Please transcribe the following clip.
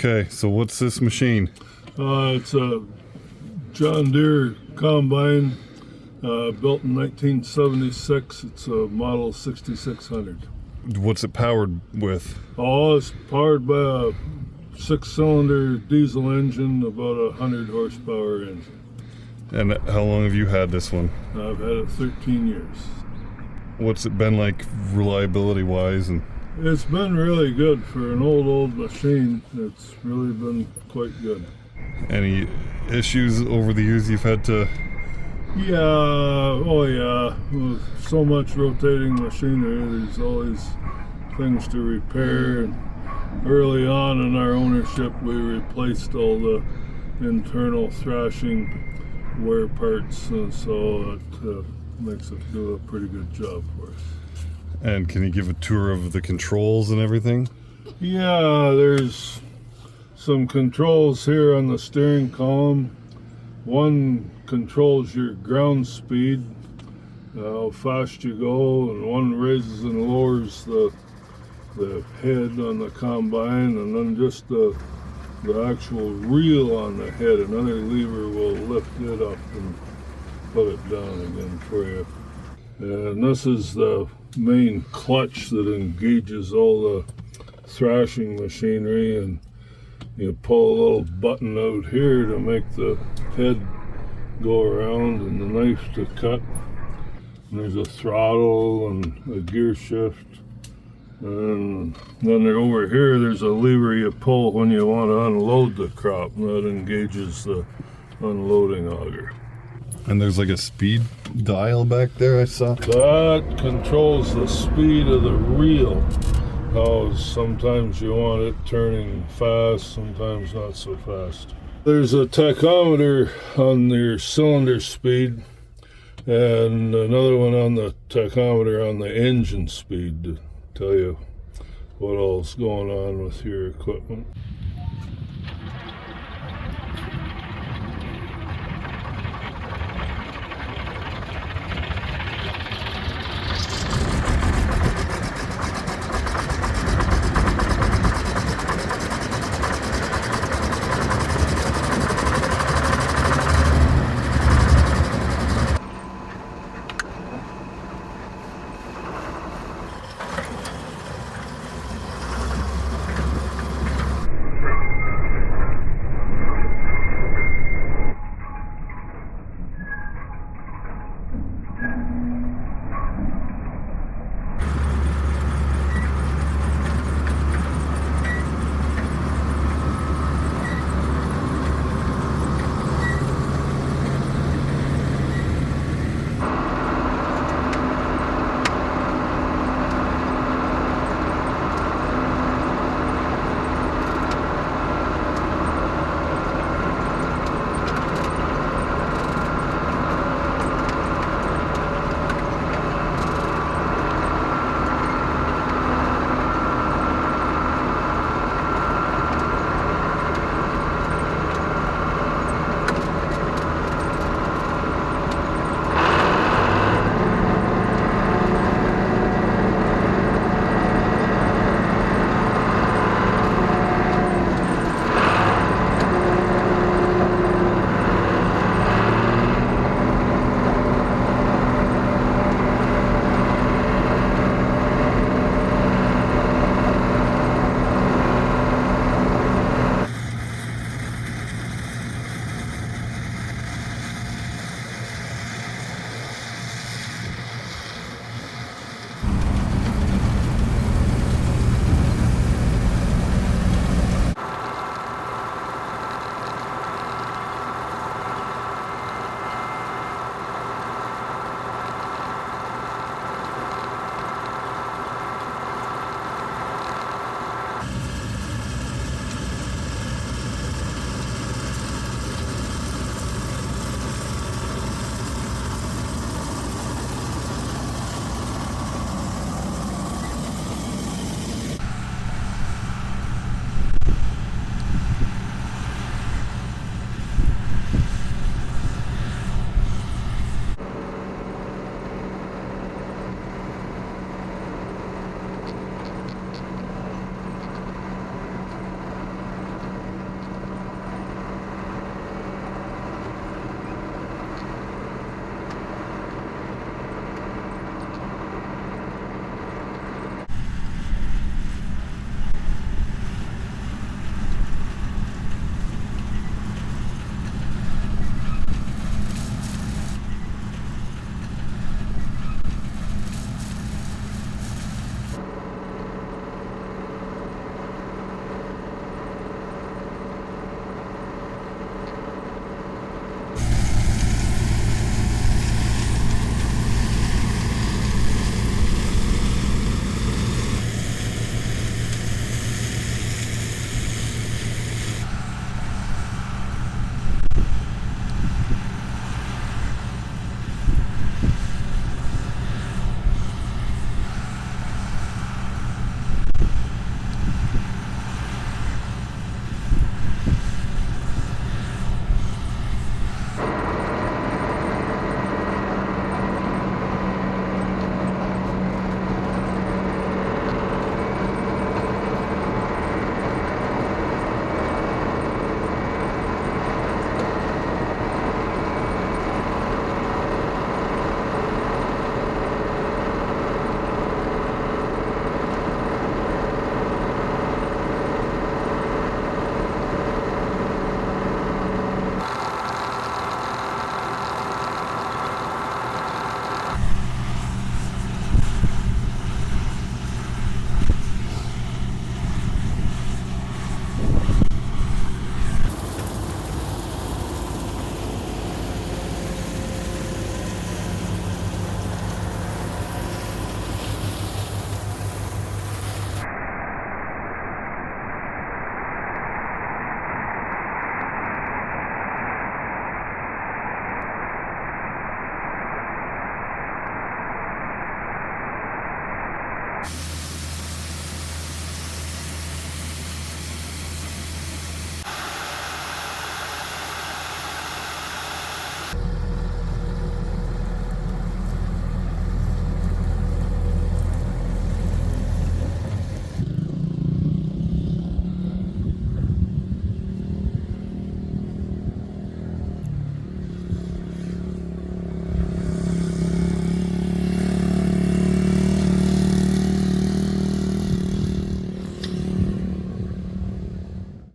Okay, so what's this machine? It's a John Deere Combine, built in 1976. It's a model 6600. What's it powered with? Oh, it's powered by a 6-cylinder diesel engine, about a 100 horsepower engine. And how long have you had this one? I've had it 13 years. What's it been like reliability-wise? And It's been really good for an old machine. It's really been quite good. any issues over the years you've had to? Yeah, oh yeah. With so much rotating machinery, there's always things to repair. And early on in our ownership, we replaced all the internal thrashing wear parts, and so it makes it do a pretty good job for us. And can you give a tour of the controls and everything? Yeah, there's some controls here on the steering column. One controls your ground speed, how fast you go, and one raises and lowers the head on the combine, and then just the actual reel on the head. Another lever will lift it up and put it down again for you. And this is the main clutch that engages all the thrashing machinery, and you pull a little button out here to make the head go around and the knife to cut. And there's a throttle and a gear shift. And then over here, there's a lever you pull when you want to unload the crop, and that engages the unloading auger. And there's like a speed dial back there, I saw. That controls the speed of the reel. How sometimes you want it turning fast, sometimes not so fast. There's a tachometer on your cylinder speed, and another one on the tachometer on the engine speed to tell you what all's going on with your equipment.